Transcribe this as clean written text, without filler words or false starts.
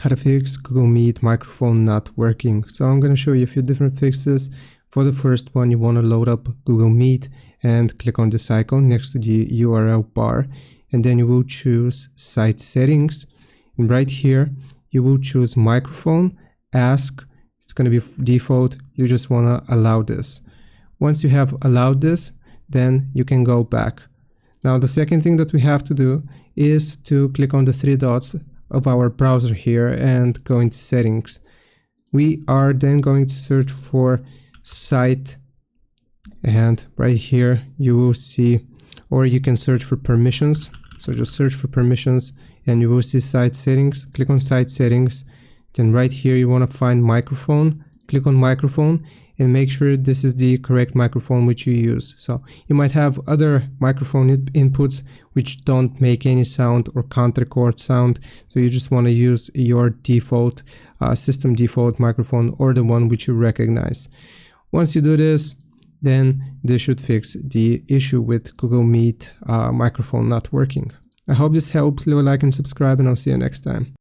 how to fix Google Meet microphone not working. So I'm going to show you a few different fixes. For the first one, you want to load up Google Meet and click on this icon next to the URL bar, and then you will choose site settings, and right here you will choose microphone, ask. It's going to be default. You just want to allow this. Once you have allowed this, then you can go back. Now the second thing that we have to do is to click on the three dots of our browser here and go into settings. We are then going to search for site, and right here you will see, or you can search for permissions. So just search for permissions and you will see site settings. Click on site settings, then right here you want to find microphone. Click on microphone and make sure this is the correct microphone which you use. So you might have other microphone inputs which don't make any sound or can't record sound. So you just want to use your default system default microphone, or the one which you recognize. Once you do this, then this should fix the issue with Google Meet microphone not working. I hope this helps. Leave a like and subscribe, and I'll see you next time.